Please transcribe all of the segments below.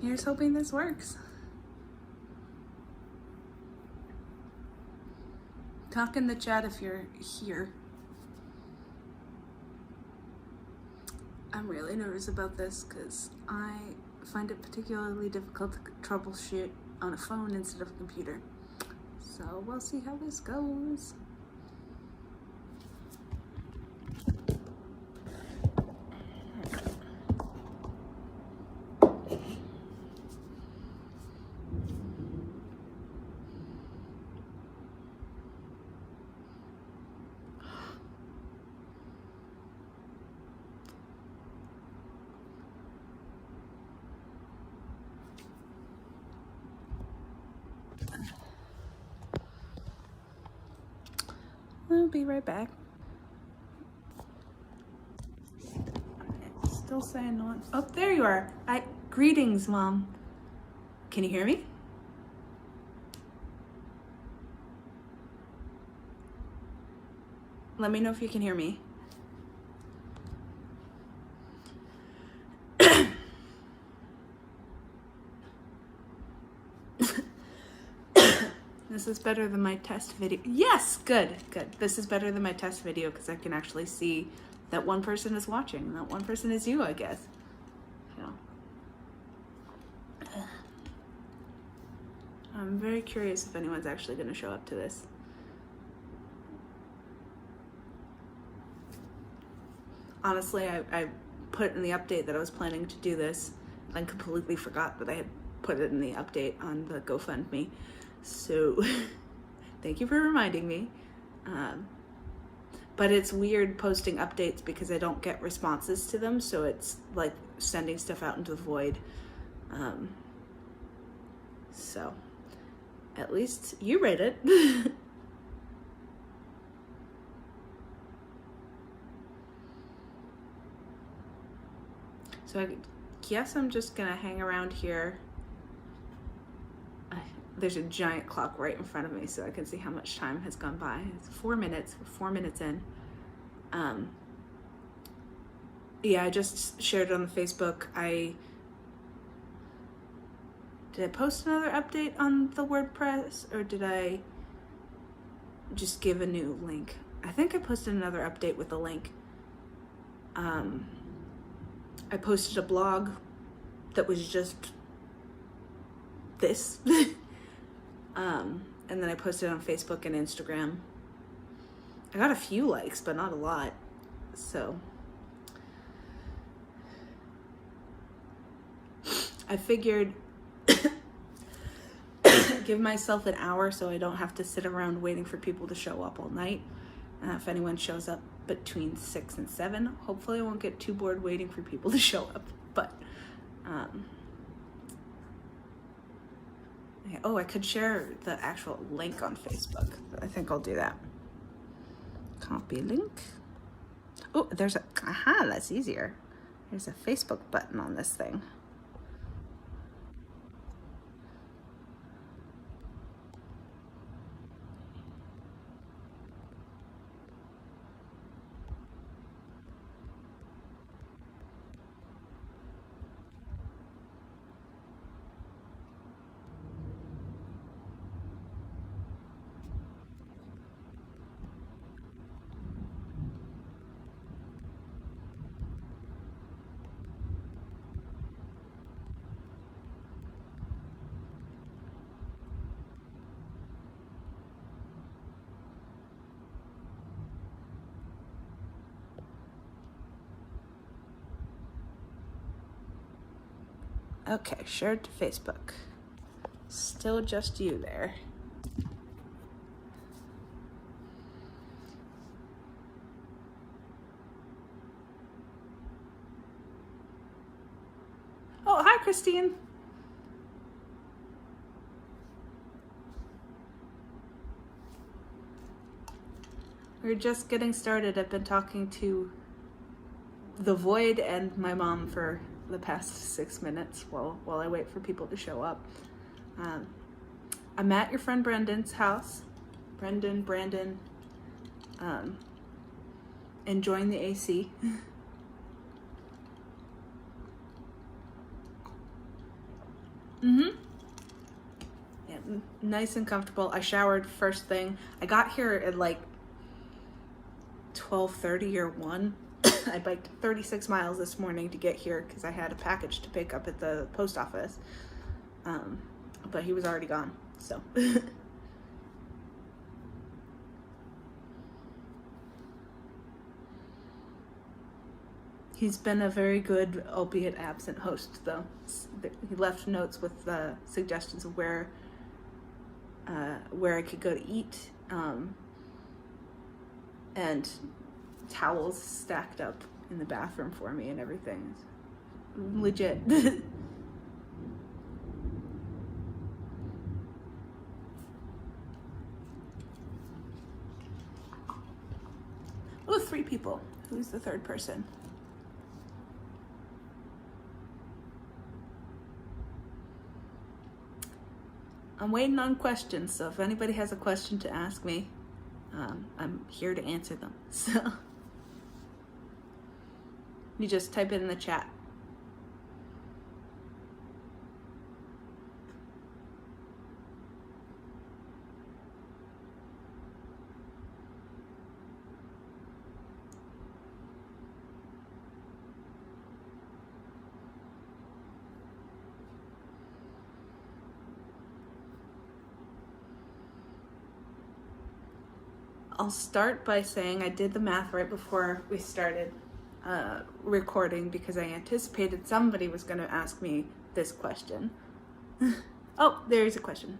Here's hoping this works. Talk in the chat if you're here. I'm really nervous about this because I find it particularly difficult to troubleshoot on a phone instead of a computer. So we'll see how this goes. I'll be right back. It's still saying no one. Oh, there you are. Greetings, Mom. Can you hear me? Let me know if you can hear me. This is better than my test video. Yes, good. This is better than my test video because I can actually see that one person is watching and that one person is you, I guess. So, I'm very curious if anyone's actually going to show up to this. Honestly, I put in the update that I was planning to do this and completely forgot that I had put it in the update on the GoFundMe. So thank you for reminding me. But it's weird posting updates because I don't get responses to them. So it's like sending stuff out into the void. So at least you read it. So I guess I'm just gonna hang around here. There's a giant clock right in front of me so I can see how much time has gone by. It's 4 minutes, we're 4 minutes in. Yeah, I just shared it on Facebook. Did I post another update on the WordPress or did I just give a new link? I think I posted another update with a link. I posted a blog that was just this. And then I posted it on Facebook and Instagram. I got a few likes, but not a lot. So I figured give myself an hour so I don't have to sit around waiting for people to show up all night. If anyone shows up between 6 and 7, hopefully I won't get too bored waiting for people to show up. But oh, I could share the actual link on Facebook. I think I'll do that. Copy link. Oh, there's that's easier. There's a Facebook button on this thing. Okay, shared to Facebook. Still just you there. Oh, hi, Christine. We're just getting started. I've been talking to the void and my mom for the past 6 minutes while I wait for people to show up. I'm at your friend Brendan's house. Brandon, enjoying the AC. Mm-hmm. Yeah, nice and comfortable. I showered first thing. I got here at like 12:30 or 1. I biked 36 miles this morning to get here because I had a package to pick up at the post office. But he was already gone, so. He's been a very good, albeit absent host, though. He left notes with suggestions of where I could go to eat, and towels stacked up in the bathroom for me and everything. Legit. Oh, 3 people. Who's the third person? I'm waiting on questions, so if anybody has a question to ask me, I'm here to answer them. So you just type it in the chat. I'll start by saying I did the math right before we started recording because I anticipated somebody was going to ask me this question. Oh, there's a question.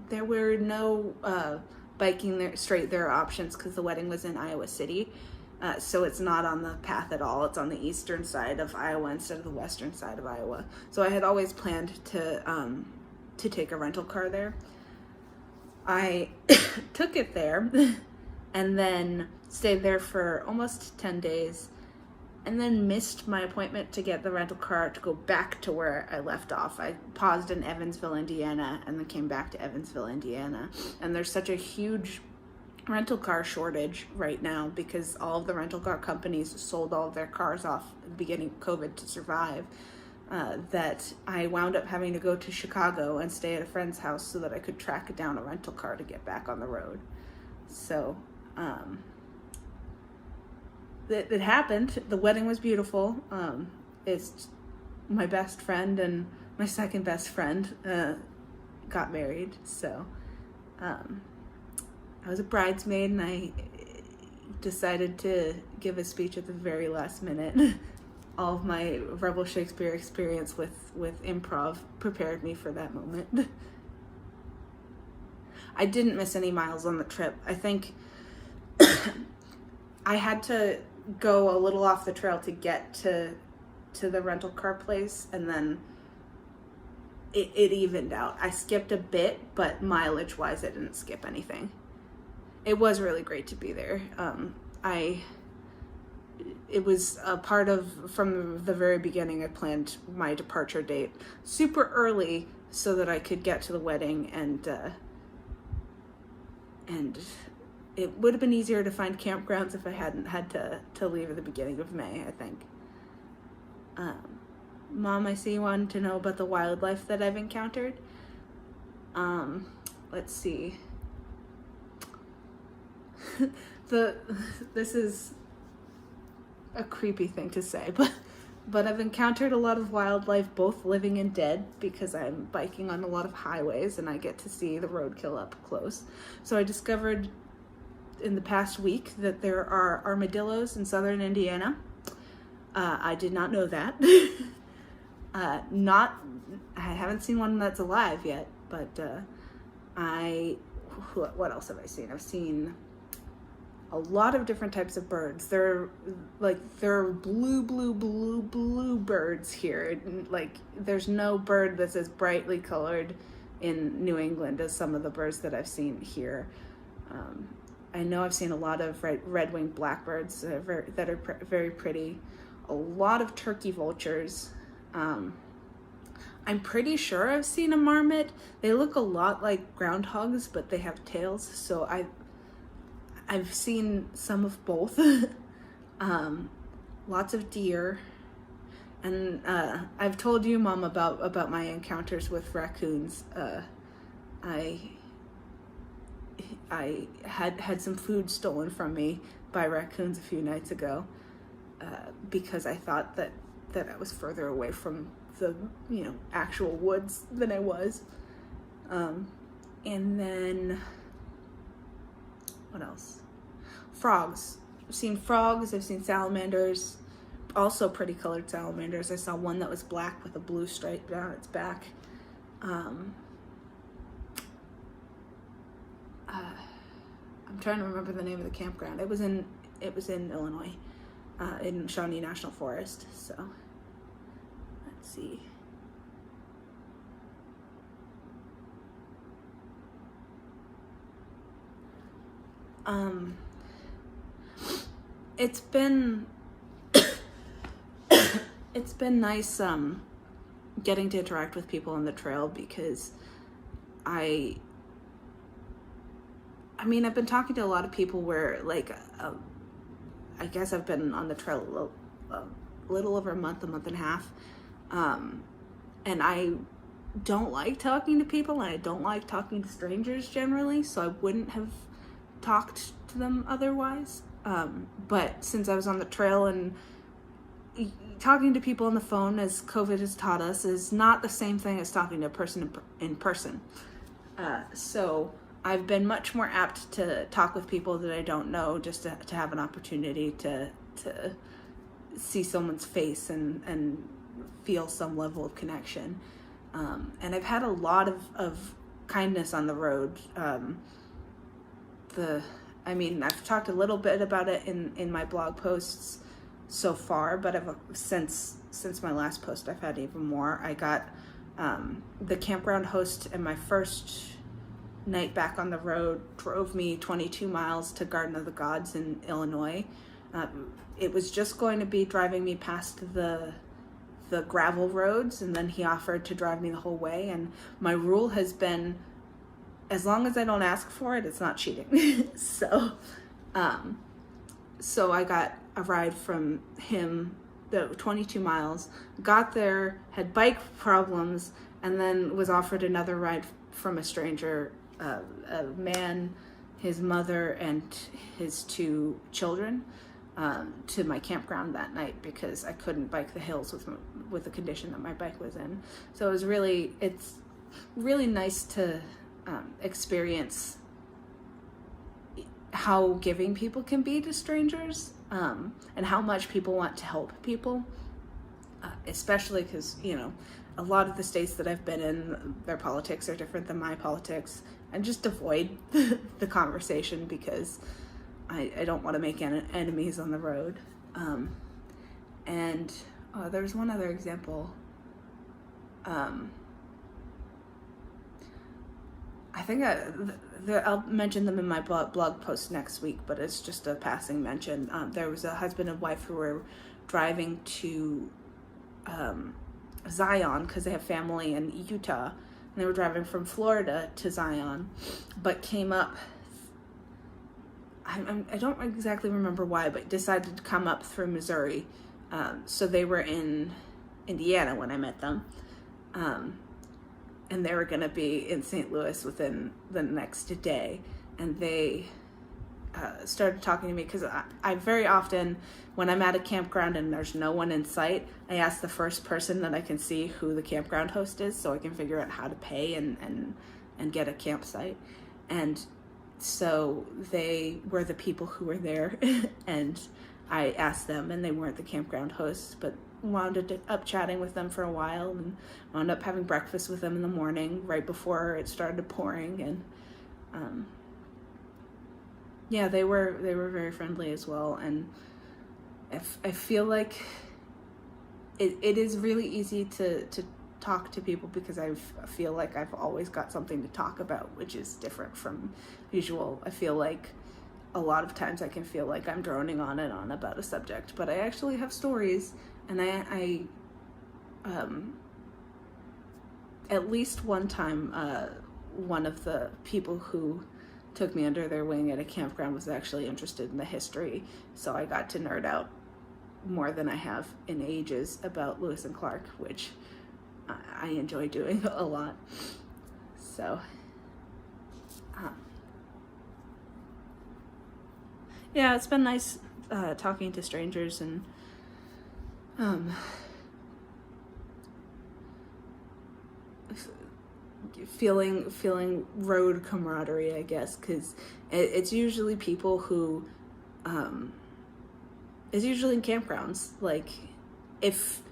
There were no biking there straight there options because the wedding was in Iowa City. So it's not on the path at all. It's on the eastern side of Iowa instead of the western side of Iowa. So I had always planned to take a rental car there. I took it there and then stayed there for almost 10 days and then missed my appointment to get the rental car to go back to where I left off. I paused in Evansville, Indiana, and then came back to Evansville, Indiana. And there's such a huge rental car shortage right now because all of the rental car companies sold all of their cars off at the beginning of COVID to survive, that I wound up having to go to Chicago and stay at a friend's house so that I could track down a rental car to get back on the road. So it happened. The wedding was beautiful. It's my best friend and my second best friend got married, so I was a bridesmaid and I decided to give a speech at the very last minute. All of my Rebel Shakespeare experience with improv prepared me for that moment. I didn't miss any miles on the trip. I think I had to go a little off the trail to get to the rental car place, and then it evened out. I skipped a bit, but mileage-wise, I didn't skip anything. It was really great to be there. It was a part of, from the very beginning, I planned my departure date super early so that I could get to the wedding, and it would have been easier to find campgrounds if I hadn't had to leave at the beginning of May, I think. Mom, I see you wanted to know about the wildlife that I've encountered. Let's see. This is a creepy thing to say, but I've encountered a lot of wildlife, both living and dead, because I'm biking on a lot of highways and I get to see the roadkill up close. So I discovered in the past week that there are armadillos in southern Indiana. I did not know that. I haven't seen one that's alive yet, but what else have I seen? I've seen a lot of different types of birds. There are blue birds here. Like, there's no bird that's as brightly colored in New England as some of the birds that I've seen here. I know I've seen a lot of red-winged blackbirds that are very pretty. A lot of turkey vultures. I'm pretty sure I've seen a marmot. They look a lot like groundhogs, but they have tails. So I've seen some of both. Lots of deer. And I've told you, Mom, about my encounters with raccoons. I had some food stolen from me by raccoons a few nights ago because I thought that I was further away from the actual woods than I was. And then what else? Frogs. I've seen frogs. I've seen salamanders. Also pretty colored salamanders. I saw one that was black with a blue stripe down its back. I'm trying to remember the name of the campground. It was in Illinois, in Shawnee National Forest. So let's see. It's been nice getting to interact with people on the trail, because I've been talking to a lot of people where, like, I guess I've been on the trail a little over a month and a half, and I don't like talking to people, and I don't like talking to strangers generally, so I wouldn't have talked to them otherwise. But since I was on the trail, and talking to people on the phone, as COVID has taught us, is not the same thing as talking to a person in person. So I've been much more apt to talk with people that I don't know, just to have an opportunity to see someone's face and feel some level of connection. And I've had a lot of kindness on the road. I've talked a little bit about it in my blog posts so far, but since my last post, I've had even more. I got the campground host, and my first night back on the road drove me 22 miles to Garden of the Gods in Illinois. It was just going to be driving me past the gravel roads, and then he offered to drive me the whole way. And my rule has been, as long as I don't ask for it, it's not cheating. So I got a ride from him, the 22 miles, got there, had bike problems, and then was offered another ride from a stranger, a man, his mother, and his 2 children, to my campground that night, because I couldn't bike the hills with the condition that my bike was in. So it's really nice to experience how giving people can be to strangers, and how much people want to help people, especially because, a lot of the states that I've been in, their politics are different than my politics, and just avoid the conversation, because I don't want to make enemies on the road. And there's one other example. I think I'll mention them in my blog post next week, but it's just a passing mention. There was a husband and wife who were driving to Zion, because they have family in Utah, and they were driving from Florida to Zion, but came up, I don't exactly remember why, but decided to come up through Missouri. So they were in Indiana when I met them. And they were going to be in St. Louis within the next day. And they started talking to me, because I very often, when I'm at a campground and there's no one in sight, I ask the first person that I can see who the campground host is, so I can figure out how to pay and get a campsite. And so they were the people who were there, and I asked them, and they weren't the campground hosts, but wound up chatting with them for a while, and wound up having breakfast with them in the morning right before it started pouring. And they were very friendly as well. And I feel like it is really easy to talk to people, because I feel like I've always got something to talk about, which is different from usual. I feel like a lot of times I can feel like I'm droning on and on about a subject, but I actually have stories. And I at least one time, one of the people who took me under their wing at a campground was actually interested in the history, so I got to nerd out more than I have in ages about Lewis and Clark, which I enjoy doing a lot. So, yeah, it's been nice talking to strangers and feeling road camaraderie, I guess, because it's usually people who it's usually in campgrounds. Like, if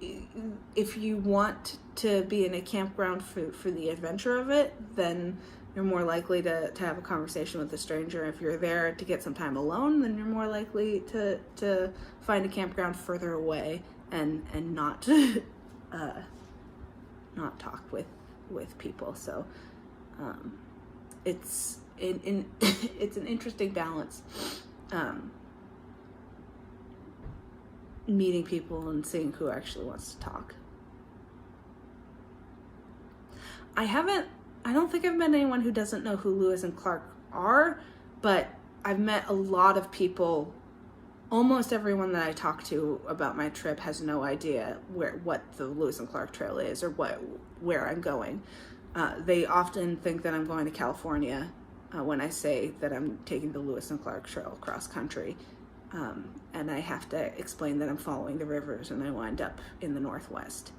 you want to be in a campground for the adventure of it, then you're more likely to have a conversation with a stranger. If you're there to get some time alone, then you're more likely to find a campground further away and not not talk with people. So it's it's an interesting balance, meeting people and seeing who actually wants to talk. I don't think I've met anyone who doesn't know who Lewis and Clark are, but I've met a lot of people. Almost everyone that I talk to about my trip has no idea what the Lewis and Clark Trail is or where I'm going. They often think that I'm going to California when I say that I'm taking the Lewis and Clark Trail cross country. And I have to explain that I'm following the rivers and I wind up in the Northwest.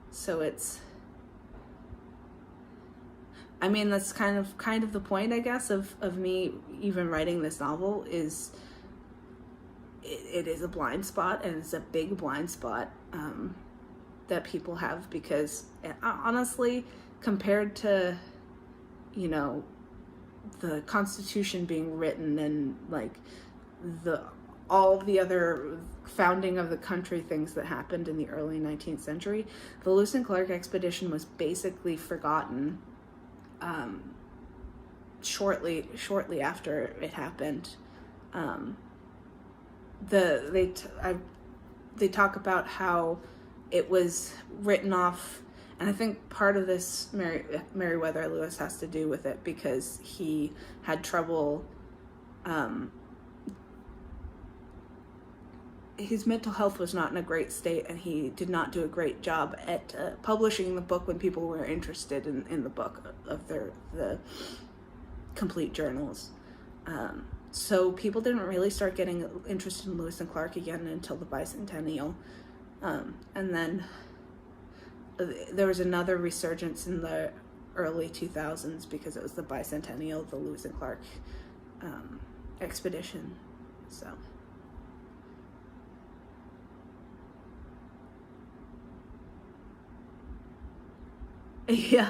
So that's kind of the point, I guess, of me even writing this novel is it is a blind spot, and it's a big blind spot that people have, because honestly, compared to, the Constitution being written and like all the other founding of the country things that happened in the early 19th century, the Lewis and Clark expedition was basically forgotten shortly after it happened. They talk about how it was written off, and I think part of this Meriwether Lewis has to do with it, because he had trouble. His mental health was not in a great state, and he did not do a great job at publishing the book when people were interested in the book of the complete journals. So people didn't really start getting interested in Lewis and Clark again until the bicentennial. And then there was another resurgence in the early 2000s because it was the bicentennial of the Lewis and Clark expedition. So. Yeah,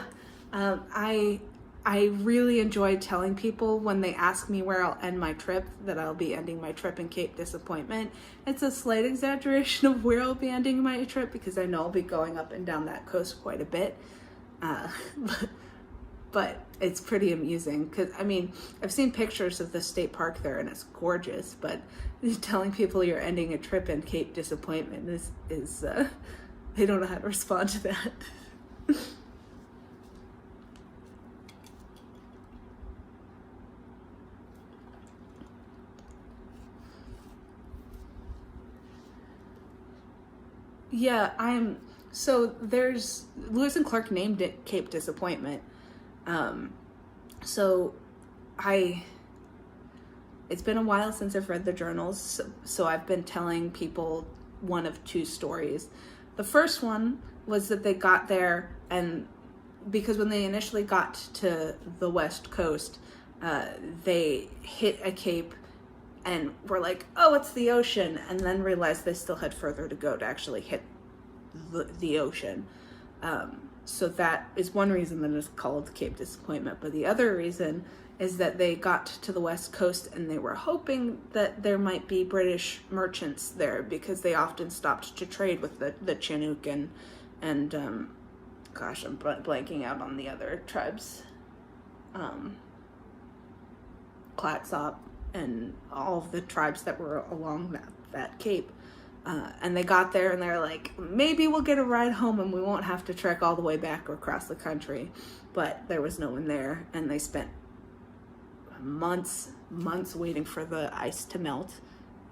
I really enjoy telling people when they ask me where I'll end my trip that I'll be ending my trip in Cape Disappointment. It's a slight exaggeration of where I'll be ending my trip, because I know I'll be going up and down that coast quite a bit. But it's pretty amusing, because I've seen pictures of the state park there and it's gorgeous, but telling people you're ending a trip in Cape Disappointment is they don't know how to respond to that. Yeah, so there's, Lewis and Clark named it Cape Disappointment. So it's been a while since I've read the journals, so I've been telling people one of two stories. The first one was that they got there, and because when they initially got to the West Coast, they hit a cape and were like, oh, it's the ocean, and then realized they still had further to go to actually hit the ocean. So that is one reason that it's called Cape Disappointment. But the other reason is that they got to the West Coast and they were hoping that there might be British merchants there, because they often stopped to trade with the Chinook and gosh, I'm blanking out on the other tribes. Clatsop and all of the tribes that were along that cape. And they got there and they're like, maybe we'll get a ride home and we won't have to trek all the way back or across the country. But there was no one there, and they spent months waiting for the ice to melt.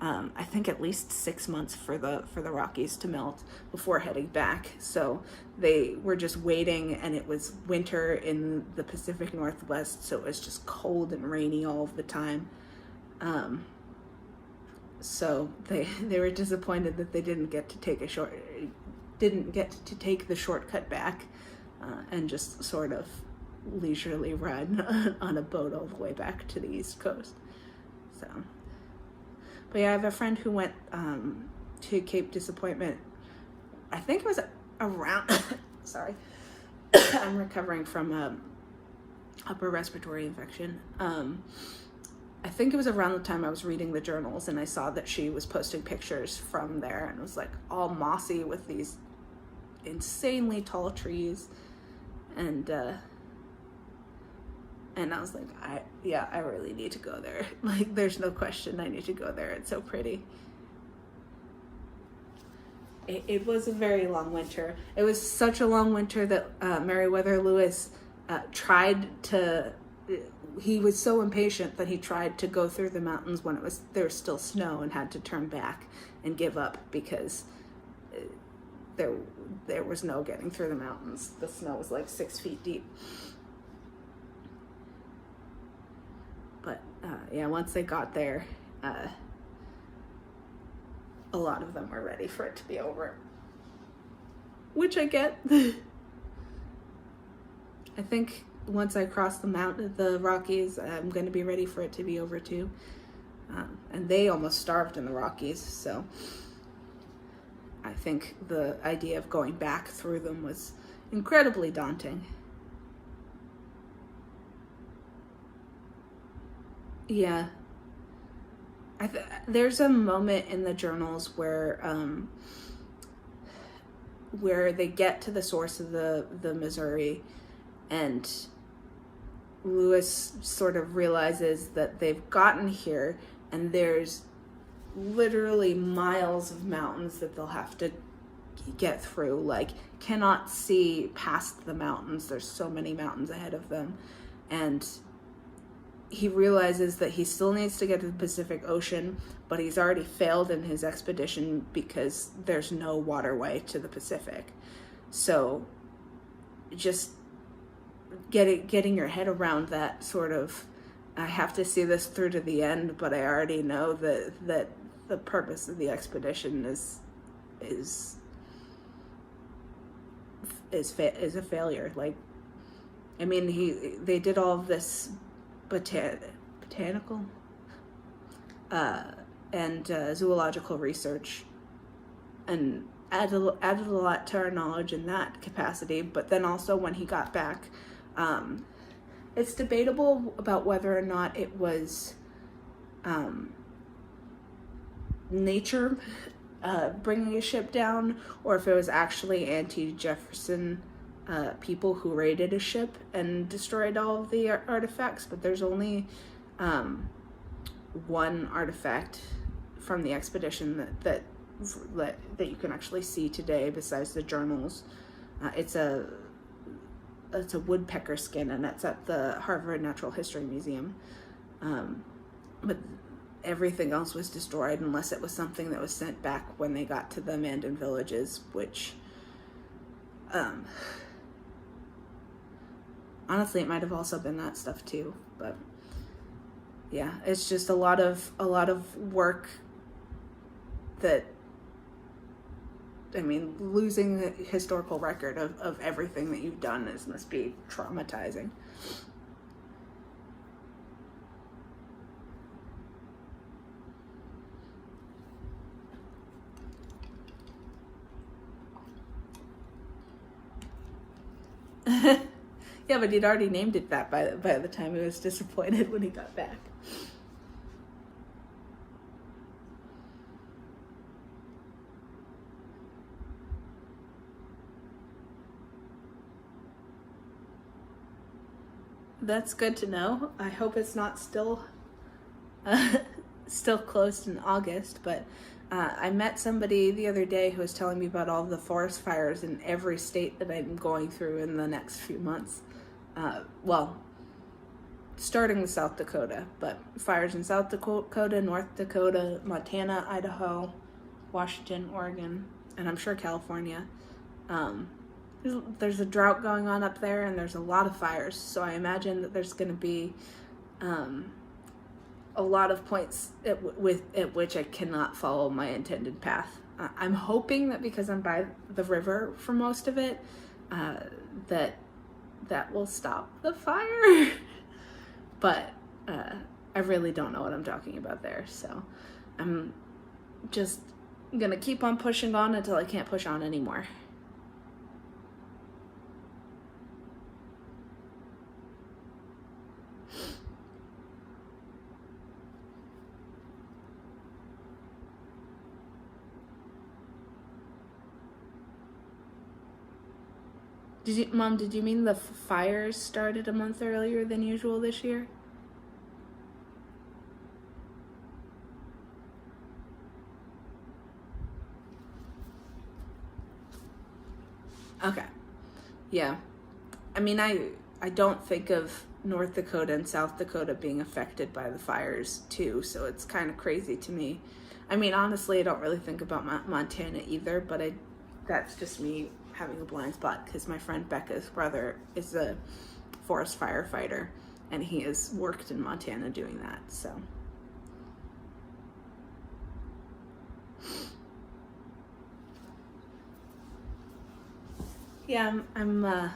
I think at least 6 months for the Rockies to melt before heading back. So they were just waiting, and it was winter in the Pacific Northwest, so it was just cold and rainy all of the time. So they were disappointed that they didn't get to take the shortcut back, and just sort of leisurely ride on a boat all the way back to the East Coast. So, but yeah, I have a friend who went to Cape Disappointment. I think it was around. Sorry, I'm recovering from upper respiratory infection. I think it was around the time I was reading the journals, and I saw that she was posting pictures from there, and it was like all mossy with these insanely tall trees, and I was like, I really need to go there. Like, there's no question I need to go there. It's so pretty. It was a very long winter. It was such a long winter that Meriwether Lewis he was so impatient that he tried to go through the mountains when there was still snow, and had to turn back and give up because there was no getting through the mountains. The snow was like 6 feet deep. But yeah, once they got there, a lot of them were ready for it to be over, which I get. I think once I cross the Rockies, I'm going to be ready for it to be over too. And they almost starved in the Rockies, so I think the idea of going back through them was incredibly daunting. Yeah. There's a moment in the journals where they get to the source of the Missouri, and Lewis sort of realizes that they've gotten here, and there's literally miles of mountains that they'll have to get through. Like, cannot see past the mountains. There's so many mountains ahead of them. And he realizes that he still needs to get to the Pacific Ocean, but he's already failed in his expedition because there's no waterway to the Pacific. So just getting your head around that sort of, I have to see this through to the end, but I already know that the purpose of the expedition is a failure. Like, I mean, they did all of this botanical and zoological research, and added a lot to our knowledge in that capacity. But then also when he got back, it's debatable about whether or not it was nature bringing a ship down, or if it was actually anti-Jefferson people who raided a ship and destroyed all of the artifacts. But there's only one artifact from the expedition that you can actually see today besides the journals. It's a woodpecker skin, and it's at the Harvard Natural History Museum. But everything else was destroyed unless it was something that was sent back when they got to the Mandan villages, which honestly, it might have also been that stuff too. But yeah, it's just a lot of work that, I mean, losing the historical record of everything that you've done must be traumatizing. Yeah, but he'd already named it that by the time he was disappointed when he got back. That's good to know. I hope it's not still closed in August, but I met somebody the other day who was telling me about all the forest fires in every state that I'm going through in the next few months. Well, starting with South Dakota, but fires in South Dakota, North Dakota, Montana, Idaho, Washington, Oregon, and I'm sure California. There's a drought going on up there, and there's a lot of fires, so I imagine that there's going to be a lot of points at which I cannot follow my intended path. I'm hoping that because I'm by the river for most of it, that will stop the fire. But I really don't know what I'm talking about there, so I'm just gonna keep on pushing on until I can't push on anymore. Mom, did you mean the fires started a month earlier than usual this year? Okay. Yeah. I mean, I don't think of North Dakota and South Dakota being affected by the fires too, so it's kind of crazy to me. I mean, honestly, I don't really think about Montana either, but that's just me having a blind spot because my friend Becca's brother is a forest firefighter and he has worked in Montana doing that, so. Yeah, I'm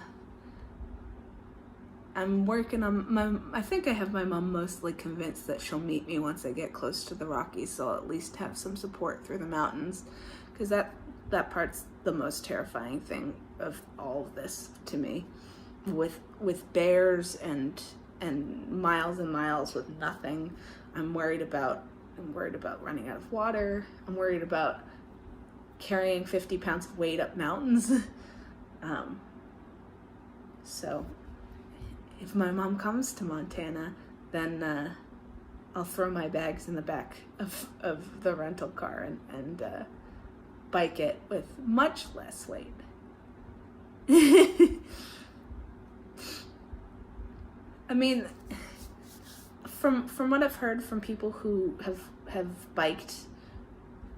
working on I think I have my mom mostly convinced that she'll meet me once I get close to the Rockies, so I'll at least have some support through the mountains, because that part's the most terrifying thing of all of this to me, with bears and miles and miles with nothing. I'm worried about running out of water. I'm worried about carrying 50 pounds of weight up mountains. So if my mom comes to Montana, then I'll throw my bags in the back of the rental car and bike it with much less weight. I mean, from what I've heard from people who have biked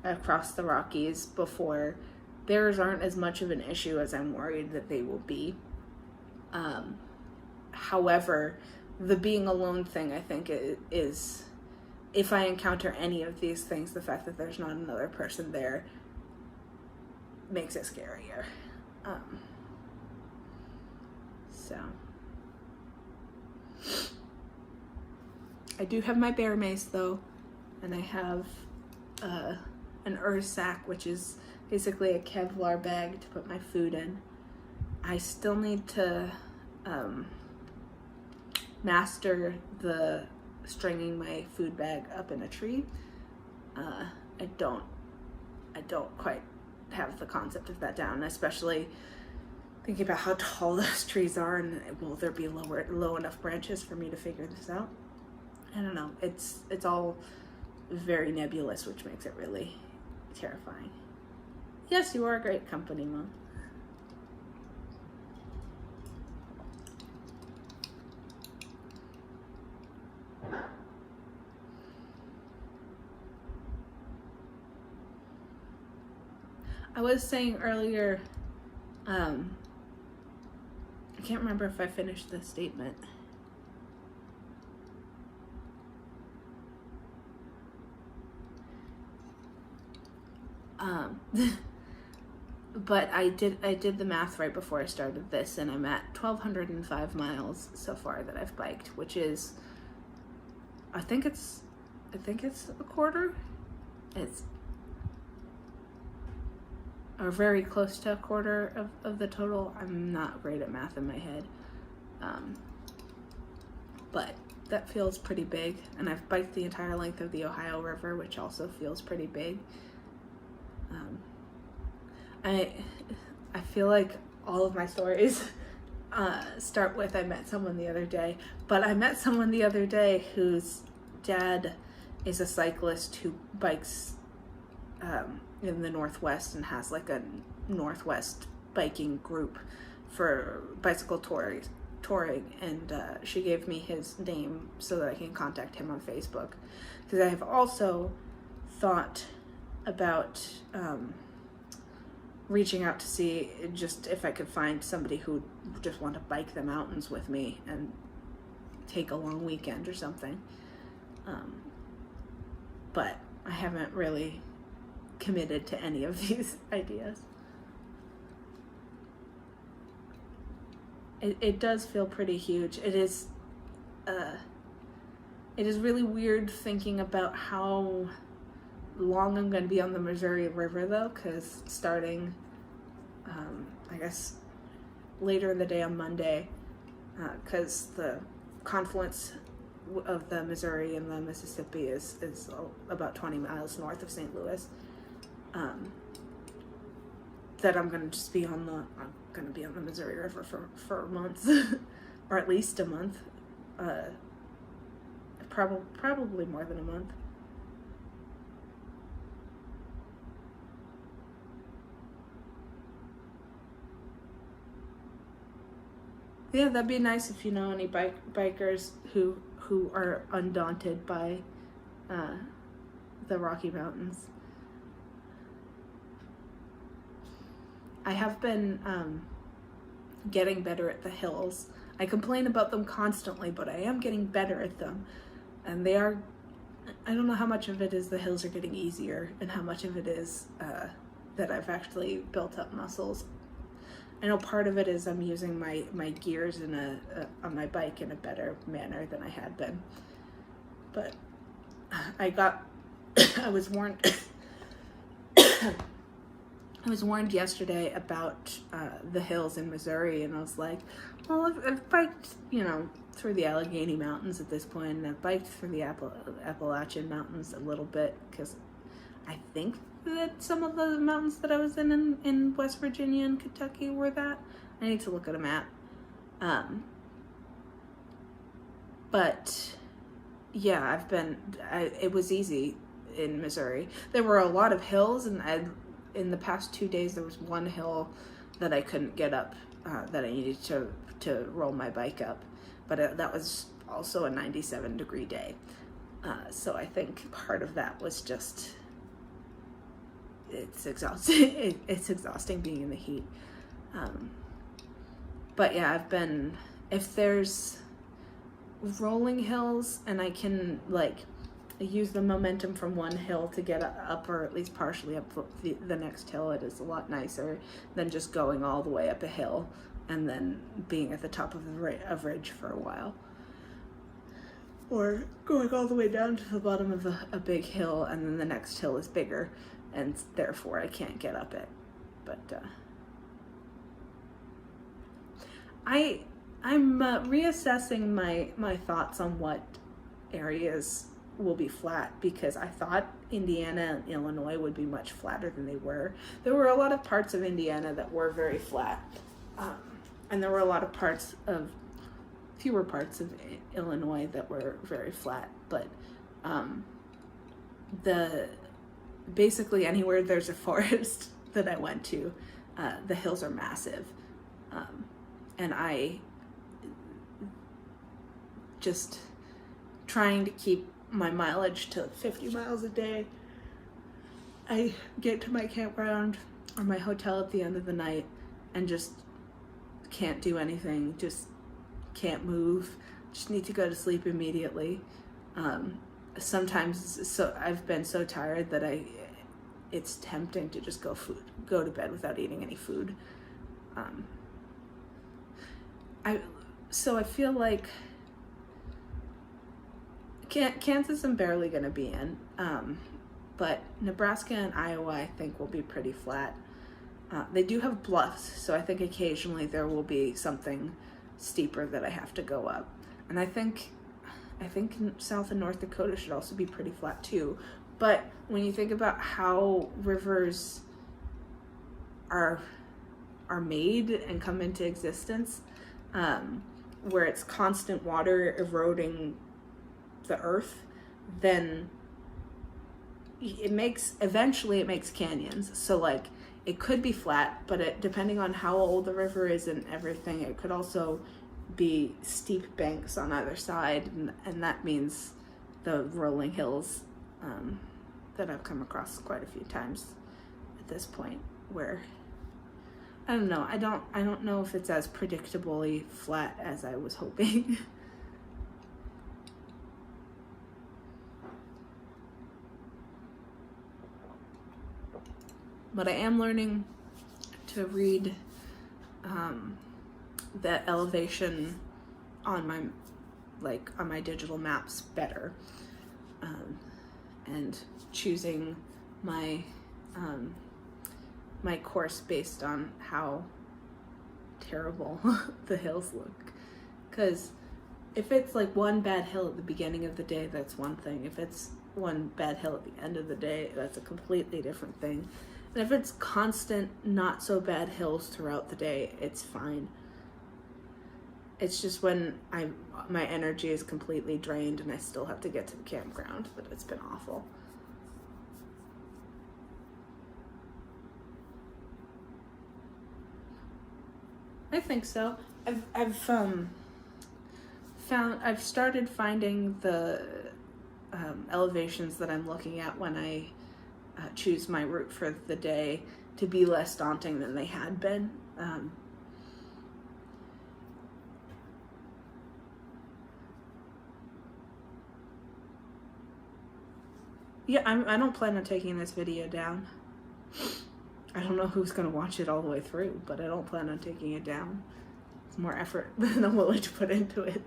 across the Rockies before, bears aren't as much of an issue as I'm worried that they will be. However, the being alone thing, I think, is if I encounter any of these things, the fact that there's not another person there makes it scarier. So I do have my bear mace though, and I have an earth sack, which is basically a Kevlar bag to put my food in. I still need to master the stringing my food bag up in a tree. I don't quite have the concept of that down, especially thinking about how tall those trees are, and will there be low enough branches for me to figure this out? I don't know. It's all very nebulous, which makes it really terrifying. Yes, you are a great company, Mom. I was saying earlier, I can't remember if I finished the statement. But I did the math right before I started this, and I'm at 1,205 miles so far that I've biked, which is, I think it's a quarter. It's or very close to a quarter of the total. I'm not great at math in my head, but that feels pretty big. And I've biked the entire length of the Ohio River, which also feels pretty big. I feel like all of my stories start with I met someone the other day, but I met someone the other day whose dad is a cyclist who bikes in the Northwest and has like a Northwest biking group for bicycle touring, and she gave me his name so that I can contact him on Facebook, because I have also thought about reaching out to see just if I could find somebody who just want to bike the mountains with me and take a long weekend or something. But I haven't really committed to any of these ideas. It does feel pretty huge. It is really weird thinking about how long I'm going to be on the Missouri River, though, because starting, I guess, later in the day on Monday, because the confluence of the Missouri and the Mississippi is about 20 miles north of St. Louis, that I'm going to just be on the Missouri River for months, or at least a month, probably more than a month. Yeah, that'd be nice if you know any bikers who are undaunted by the Rocky Mountains. I have been getting better at the hills. I complain about them constantly, but I am getting better at them. And they are, I don't know how much of it is the hills are getting easier and how much of it is that I've actually built up muscles. I know part of it is I'm using my gears on my bike in a better manner than I had been. But I was warned I was warned yesterday about the hills in Missouri, and I was like, well, I've biked, through the Allegheny Mountains at this point, and I've biked through the Appalachian Mountains a little bit, because I think that some of the mountains that I was in West Virginia and Kentucky were that. I need to look at a map. But yeah, it was easy in Missouri. There were a lot of hills, and in the past 2 days, there was one hill that I couldn't get up, that I needed to roll my bike up. But that was also a 97-degree day. So I think part of that was just, it's exhausting. It's exhausting being in the heat. But yeah, if there's rolling hills and I can use the momentum from one hill to get up, or at least partially up the next hill, it is a lot nicer than just going all the way up a hill and then being at the top of a ridge for a while, or going all the way down to the bottom of a big hill and then the next hill is bigger and therefore I can't get up it. But I'm reassessing my thoughts on what areas will be flat, because I thought Indiana and Illinois would be much flatter than they were. There were a lot of parts of Indiana that were very flat, and there were a lot of fewer parts of Illinois that were very flat, but basically anywhere there's a forest that I went to, the hills are massive, and I just trying to keep my mileage to 50 miles a day. I get to my campground or my hotel at the end of the night and just can't do anything, just can't move, just need to go to sleep immediately. Sometimes I've been so tired that it's tempting to just go to bed without eating any food. So I feel like Kansas I'm barely going to be in, but Nebraska and Iowa I think will be pretty flat. They do have bluffs, so I think occasionally there will be something steeper that I have to go up. And I think South and North Dakota should also be pretty flat too. But when you think about how rivers are made and come into existence, where it's constant water eroding the earth, then eventually it makes canyons. So like it could be flat, but depending on how old the river is and everything, it could also be steep banks on either side, and that means the rolling hills that I've come across quite a few times at this point, where I don't know. I don't know if it's as predictably flat as I was hoping. But I am learning to read the elevation on my digital maps better, and choosing my my course based on how terrible the hills look. Because if it's like one bad hill at the beginning of the day, that's one thing. If it's one bad hill at the end of the day, that's a completely different thing. And if it's constant, not so bad hills throughout the day, it's fine. It's just when my energy is completely drained and I still have to get to the campground, but it's been awful. I think so. I've started finding the elevations that I'm looking at when I choose my route for the day to be less daunting than they had been. Yeah, I don't plan on taking this video down. I don't know who's going to watch it all the way through, but I don't plan on taking it down. It's more effort than I'm willing to put into it.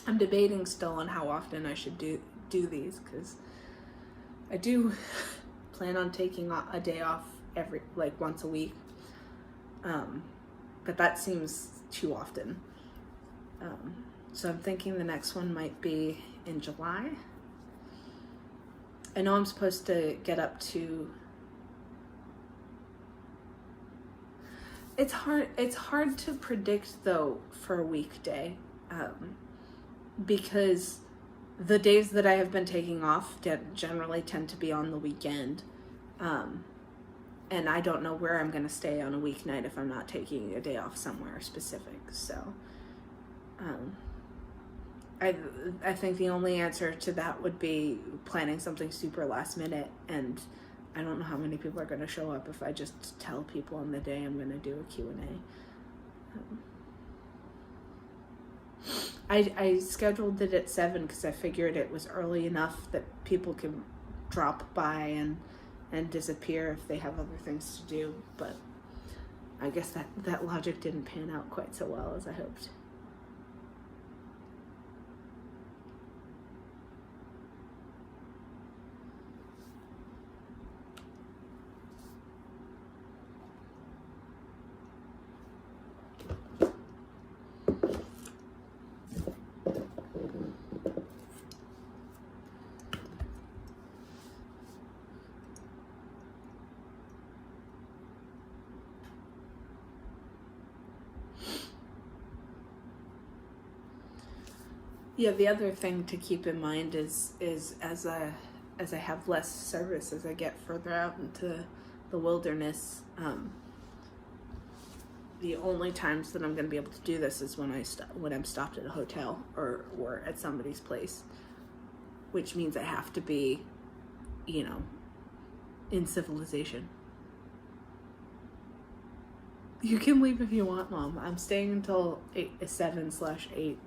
I'm debating still on how often I should do these, because I do plan on taking a day off once a week, but that seems too often. So I'm thinking the next one might be in July. I know I'm supposed to get up to... It's hard to predict though for a weekday, because the days that I have been taking off generally tend to be on the weekend, and I don't know where I'm going to stay on a weeknight if I'm not taking a day off somewhere specific. So I think the only answer to that would be planning something super last minute, and I don't know how many people are going to show up if I just tell people on the day I'm going to do a Q&A. I scheduled it at 7 because I figured it was early enough that people can drop by and disappear if they have other things to do, but I guess that logic didn't pan out quite so well as I hoped. Yeah, the other thing to keep in mind is as I have less service, as I get further out into the wilderness, the only times that I'm going to be able to do this is when I'm stopped at a hotel or at somebody's place, which means I have to be, in civilization. You can leave if you want, Mom. I'm staying until 7/8.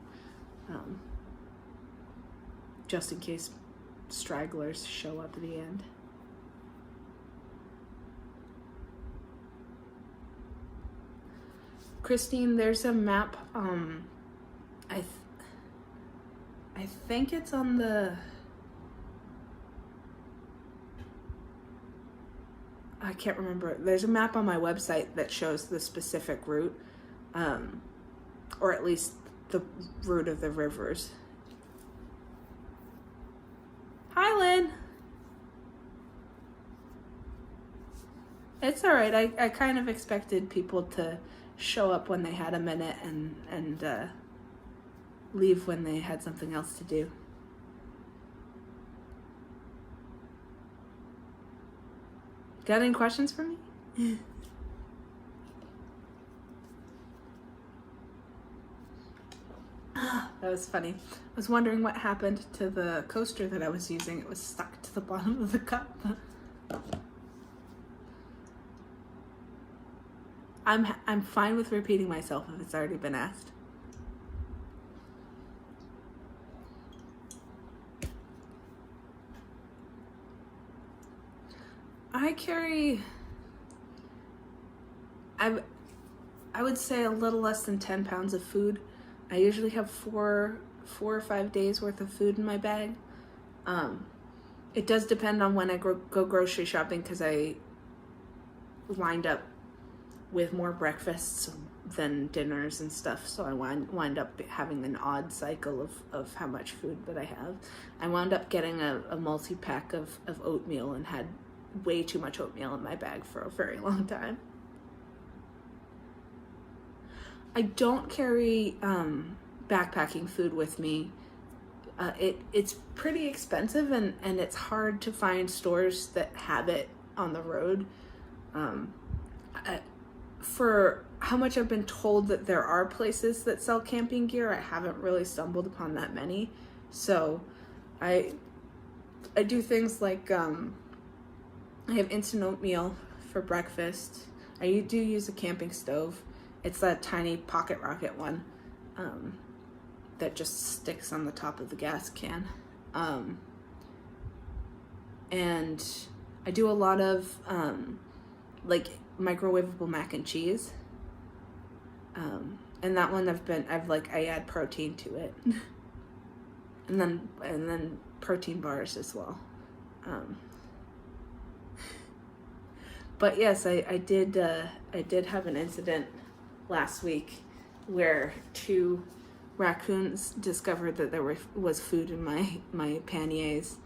Just in case stragglers show up at the end. Christine, there's a map. I think it's on the... I can't remember. There's a map on my website that shows the specific route, or at least the route of the rivers. Hi, Lynn. It's all right. I kind of expected people to show up when they had a minute and leave when they had something else to do. Got any questions for me? That was funny. I was wondering what happened to the coaster that I was using. It was stuck to the bottom of the cup. I'm fine with repeating myself if it's already been asked. I carry, I would say a little less than 10 pounds of food. I usually have four or 5 days worth of food in my bag. It does depend on when I go grocery shopping, because I wind up with more breakfasts than dinners and stuff, so I wind up having an odd cycle of how much food that I have. I wound up getting a multi-pack of oatmeal and had way too much oatmeal in my bag for a very long time. I don't carry backpacking food with me. It's pretty expensive, and it's hard to find stores that have it on the road. For how much I've been told that there are places that sell camping gear, I haven't really stumbled upon that many. So I do things like I have instant oatmeal for breakfast. I do use a camping stove. It's that tiny pocket rocket one that just sticks on the top of the gas can. And I do a lot of like microwavable mac and cheese. And that one I add protein to it. and then protein bars as well. But yes, I did have an incident last week where 2 raccoons discovered that there was food in my panniers,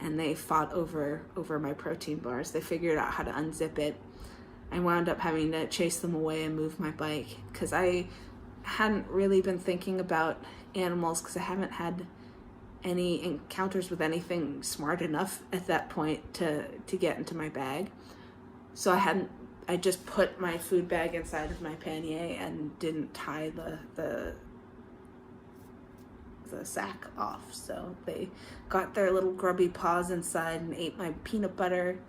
and they fought over my protein bars. They figured out how to unzip it. I wound up having to chase them away and move my bike, because I hadn't really been thinking about animals, because I haven't had any encounters with anything smart enough at that point to get into my bag. So I just put my food bag inside of my pannier and didn't tie the sack off. So they got their little grubby paws inside and ate my peanut butter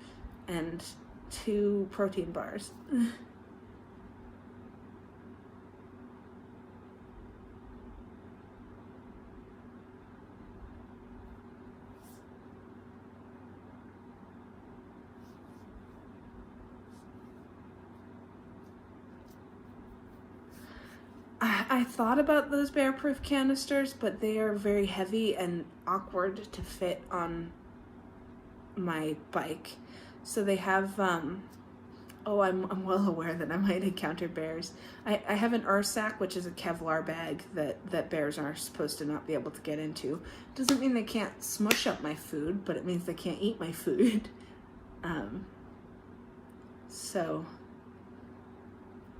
and 2 protein bars. I thought about those bear-proof canisters, but they are very heavy and awkward to fit on my bike. So they have, I'm well aware that I might encounter bears. I have an Ursack, which is a Kevlar bag that bears are supposed to not be able to get into. Doesn't mean they can't smush up my food, but it means they can't eat my food. So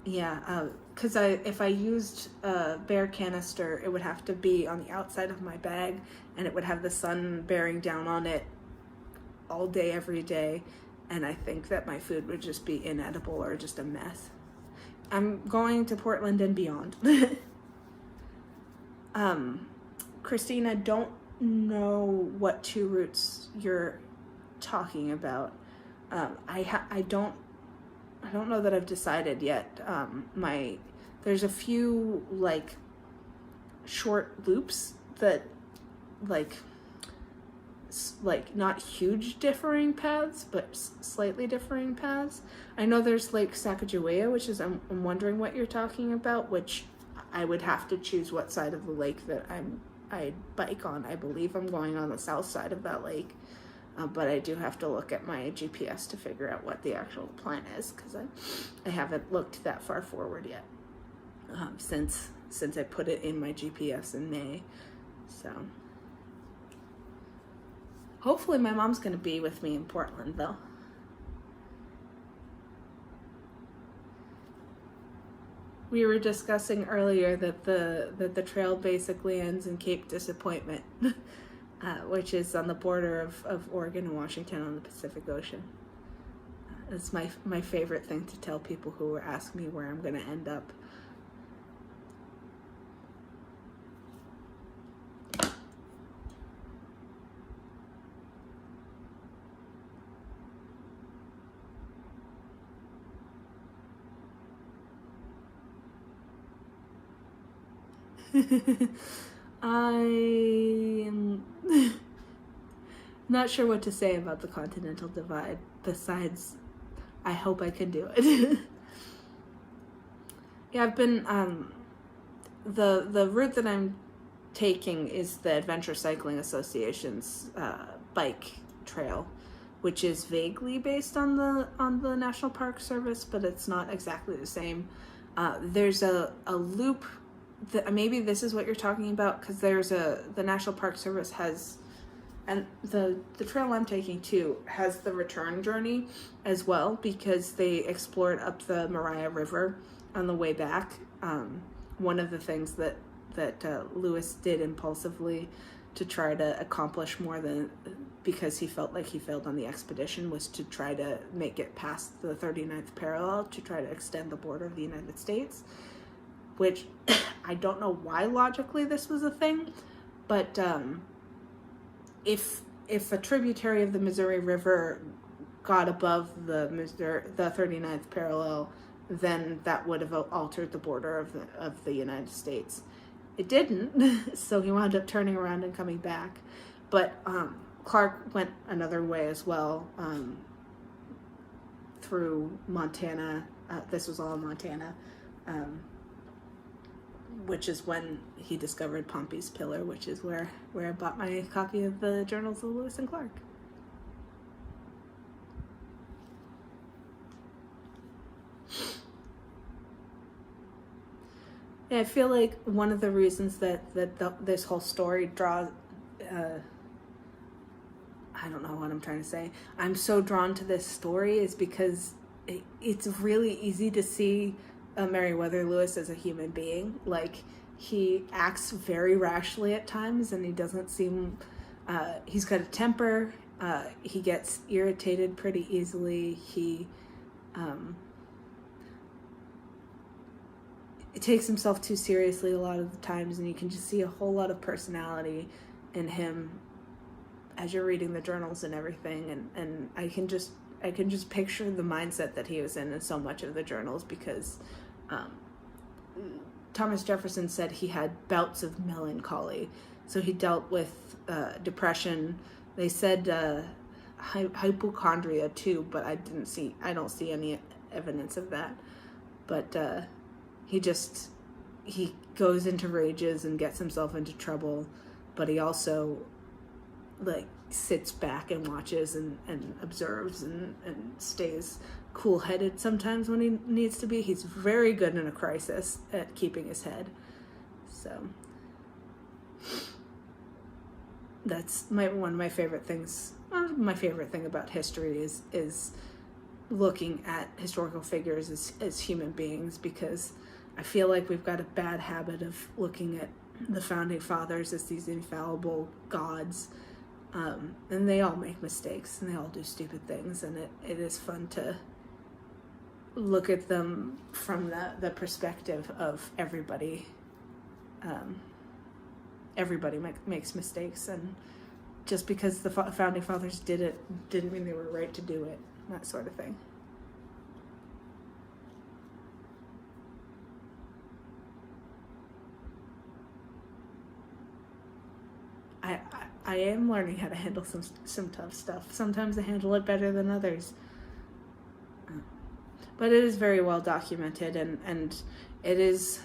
yeah, because if I used a bear canister, it would have to be on the outside of my bag, and it would have the sun bearing down on it all day, every day, and I think that my food would just be inedible or just a mess. I'm going to Portland and beyond. Christina, don't know what 2 routes you're talking about. I don't know that I've decided yet. There's a few like short loops that like not huge differing paths, but slightly differing paths. I know there's Lake Sacagawea, which is I'm wondering what you're talking about, which I would have to choose what side of the lake that I bike on. I believe I'm going on the south side of that lake. But I do have to look at my GPS to figure out what the actual plan is, because I haven't looked that far forward yet since I put it in my GPS in May. So hopefully my mom's going to be with me in Portland, though. we were discussing earlier that the trail basically ends in Cape Disappointment, which is on the border of Oregon and Washington on the Pacific Ocean. It's my favorite thing to tell people who ask me where I'm going to end up. I am not sure what to say about the Continental Divide, besides I hope I can do it. Yeah, I've been, the route that I'm taking is the Adventure Cycling Association's bike trail, which is vaguely based on the National Park Service, but it's not exactly the same. There's a loop. Maybe this is what you're talking about, because the National Park Service has, and the trail I'm taking too has the return journey as well, because they explored up the Mariah River on the way back. One of the things that Lewis did impulsively to try to accomplish more than, because he felt like he failed on the expedition, was to try to make it past the 39th parallel to try to extend the border of the United States, which I don't know why logically this was a thing, but if a tributary of the Missouri River got above the 39th parallel, then that would have altered the border of the United States. It didn't, so he wound up turning around and coming back. But Clark went another way as well, through Montana. This was all in Montana. Which is when he discovered Pompey's Pillar, which is where I bought my copy of the Journals of Lewis and Clark. Yeah, I feel like one of the reasons that this whole story draws, I don't know what I'm trying to say, I'm so drawn to this story is because it's really easy to see Meriwether Lewis as a human being. Like, he acts very rashly at times, and he doesn't seem, he's got a temper, he gets irritated pretty easily, he takes himself too seriously a lot of the times, and you can just see a whole lot of personality in him as you're reading the journals and everything, and I can just picture the mindset that he was in so much of the journals, because Thomas Jefferson said he had bouts of melancholy. So he dealt with depression. They said hypochondria too, but I don't see any evidence of that. But he goes into rages and gets himself into trouble, but he also sits back and watches and observes and stays cool-headed sometimes when he needs to be. He's very good in a crisis at keeping his head. So that's one of my favorite things. My favorite thing about history is looking at historical figures as human beings, because I feel like we've got a bad habit of looking at the founding fathers as these infallible gods. And they all make mistakes, and they all do stupid things, and it is fun to look at them from the perspective of everybody. Everybody makes mistakes, and just because the founding fathers did it didn't mean they were right to do it, that sort of thing. I am learning how to handle some tough stuff. Sometimes I handle it better than others. But it is very well documented, and it is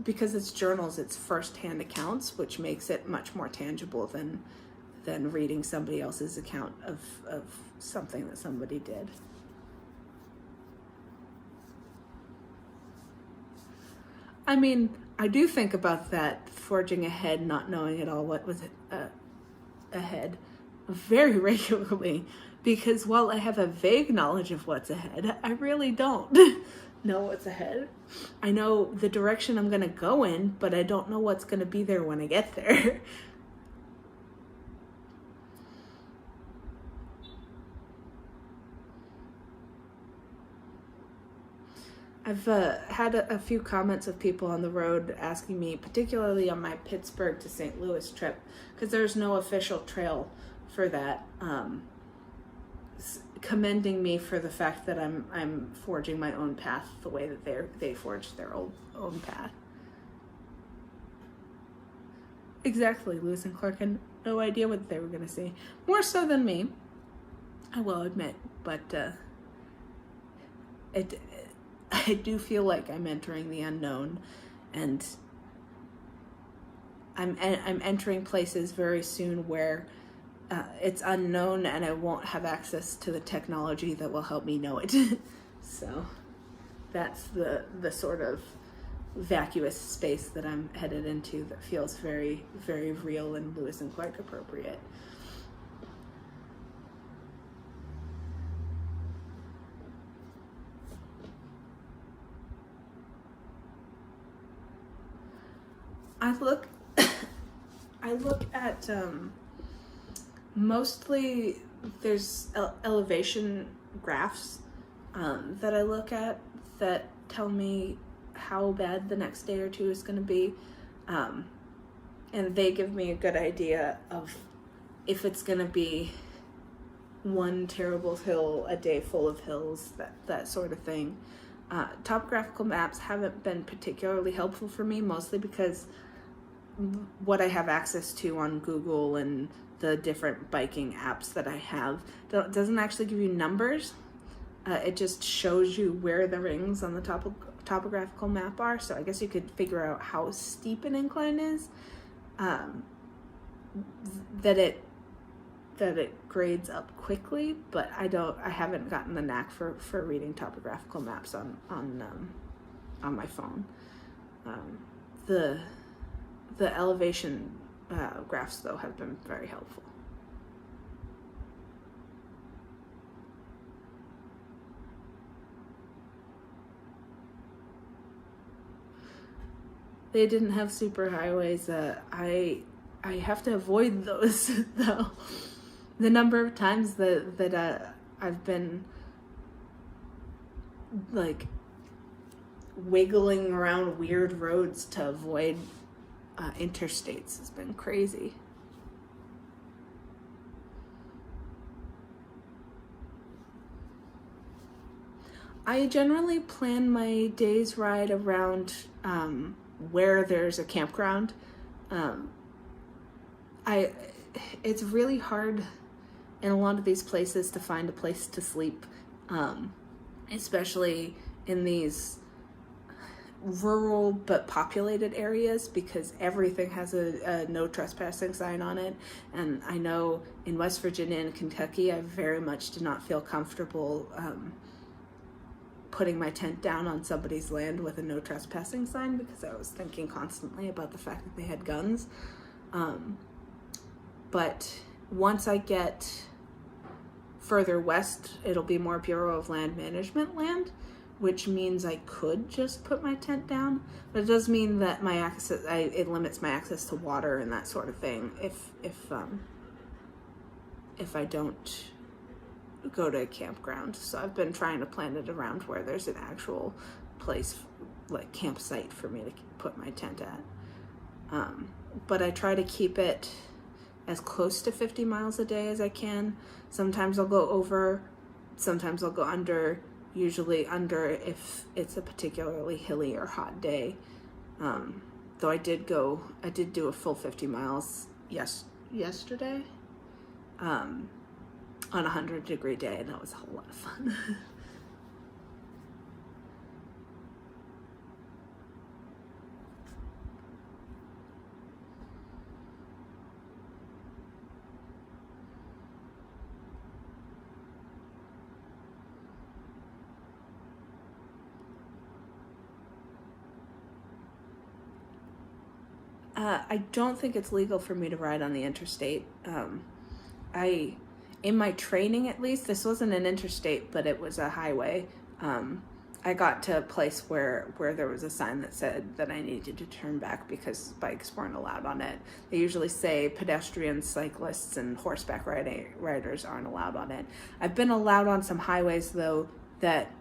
because it's journals, it's first-hand accounts, which makes it much more tangible than reading somebody else's account of something that somebody did. I mean, I do think about that, forging ahead, not knowing at all what was ahead, very regularly, Because while I have a vague knowledge of what's ahead, I really don't know what's ahead. I know the direction I'm going to go in, but I don't know what's going to be there when I get there. I've had a few comments of people on the road asking me, particularly on my Pittsburgh to St. Louis trip, because there's no official trail for that, commending me for the fact that I'm forging my own path the way that they forged their own path. Exactly, Lewis and Clark had no idea what they were going to see. More so than me, I will admit, but I do feel like I'm entering the unknown, and I'm entering places very soon where it's unknown and I won't have access to the technology that will help me know it. So that's the sort of vacuous space that I'm headed into that feels very, very real and Lewis and Clark appropriate. I look at mostly there's elevation graphs that I look at that tell me how bad the next day or two is going to be, and they give me a good idea of if it's going to be one terrible hill a day full of hills, that sort of thing. Topographical maps haven't been particularly helpful for me, mostly because what I have access to on Google and the different biking apps that I have doesn't actually give you numbers. It just shows you where the rings on the topographical map are. So I guess you could figure out how steep an incline is. That it grades up quickly, but I haven't gotten the knack for reading topographical maps on my phone. The elevation graphs, though, have been very helpful. They didn't have superhighways. I have to avoid those, though. The number of times that I've been like wiggling around weird roads to avoid interstates has been crazy. I generally plan my day's ride around where there's a campground. It's really hard in a lot of these places to find a place to sleep, especially in these rural but populated areas, because everything has a no trespassing sign on it. And I know in West Virginia and Kentucky, I very much did not feel comfortable putting my tent down on somebody's land with a no trespassing sign, because I was thinking constantly about the fact that they had guns. But once I get further west, it'll be more Bureau of Land Management land, which means I could just put my tent down, but it does mean that it limits my access to water and that sort of thing if I don't go to a campground. So I've been trying to plan it around where there's an actual place, like campsite, for me to put my tent at. But I try to keep it as close to 50 miles a day as I can. Sometimes I'll go over, sometimes I'll go under. Usually under if it's a particularly hilly or hot day. Though I did do a full 50 miles yesterday on a 100-degree day, and that was a whole lot of fun. I don't think it's legal for me to ride on the interstate. in my training, at least, this wasn't an interstate, but it was a highway. I got to a place where there was a sign that said that I needed to turn back because bikes weren't allowed on it. They usually say pedestrians, cyclists, and horseback riders aren't allowed on it. I've been allowed on some highways, though, that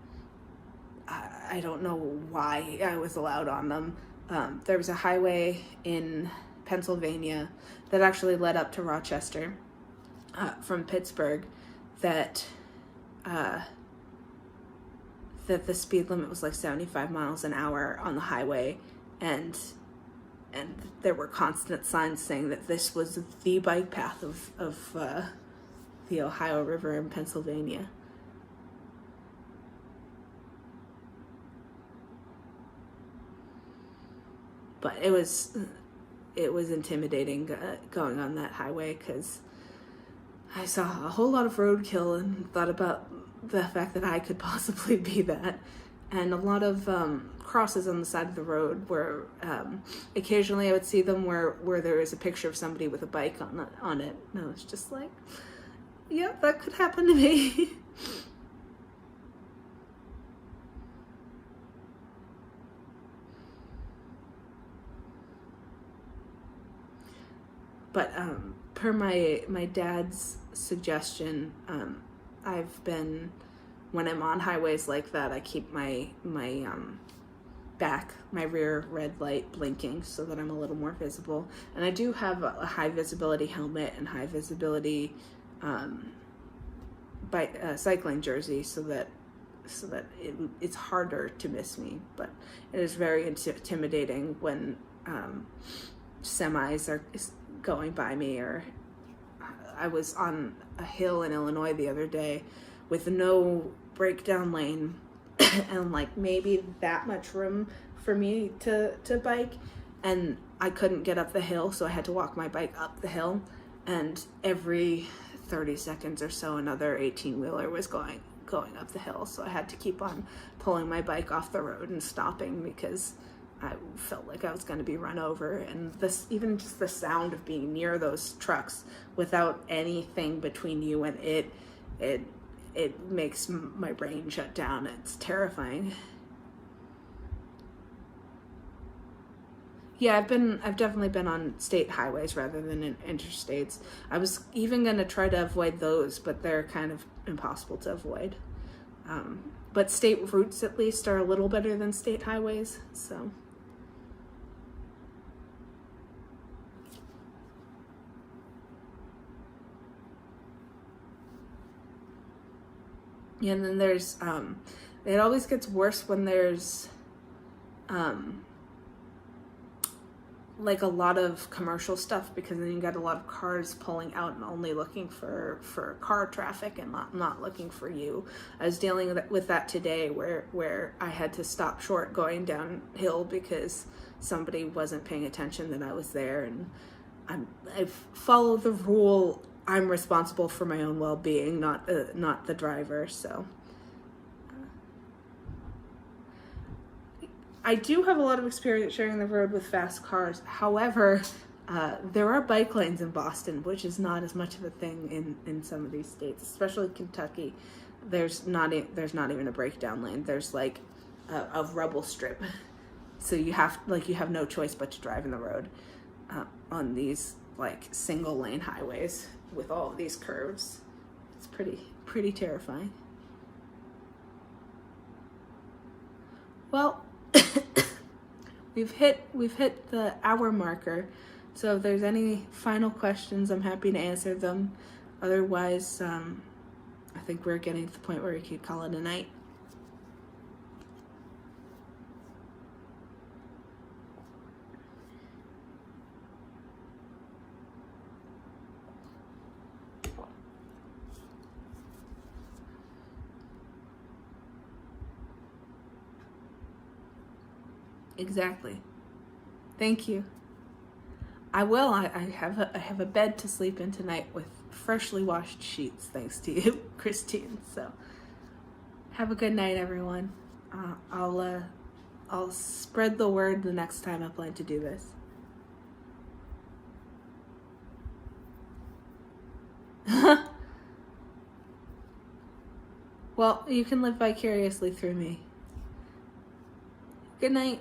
I don't know why I was allowed on them. There was a highway in Pennsylvania that actually led up to Rochester from Pittsburgh that the speed limit was like 75 miles an hour on the highway, and there were constant signs saying that this was the bike path of the Ohio River in Pennsylvania. But it was intimidating going on that highway because I saw a whole lot of roadkill and thought about the fact that I could possibly be that, and a lot of crosses on the side of the road where occasionally I would see them where there was a picture of somebody with a bike on it, and I was just like, yeah, that could happen to me. But per my dad's suggestion, I've been, when I'm on highways like that, I keep my rear red light blinking so that I'm a little more visible. And I do have a high visibility helmet and high visibility cycling jersey so that it's harder to miss me. But it is very intimidating when semis are going by me. Or I was on a hill in Illinois the other day with no breakdown lane and like maybe that much room for me to bike, and I couldn't get up the hill, so I had to walk my bike up the hill, and every 30 seconds or so another 18-wheeler was going up the hill, so I had to keep on pulling my bike off the road and stopping because I felt like I was going to be run over. And this, even just the sound of being near those trucks without anything between you and it makes my brain shut down. It's terrifying. Yeah, I've definitely been on state highways rather than in interstates. I was even going to try to avoid those, but they're kind of impossible to avoid. But state routes at least are a little better than state highways, so. And then there's, it always gets worse when there's, like a lot of commercial stuff, because then you got a lot of cars pulling out and only looking for car traffic and not looking for you. I was dealing with that today where I had to stop short going downhill because somebody wasn't paying attention that I was there, and I follow the rule. I'm responsible for my own well-being, not the driver. So I do have a lot of experience sharing the road with fast cars. However, there are bike lanes in Boston, which is not as much of a thing in some of these states, especially Kentucky. There's not even a breakdown lane. There's like a rubble strip, so you have no choice but to drive in the road on these like single lane highways with all of these curves. It's pretty terrifying. Well, we've hit the hour marker, so if there's any final questions, I'm happy to answer them. Otherwise, I think we're getting to the point where we could call it a night. Exactly. Thank you. I will. I have a bed to sleep in tonight with freshly washed sheets, thanks to you, Christine. So have a good night, everyone. I'll spread the word the next time I plan to do this. Well, you can live vicariously through me. Good night.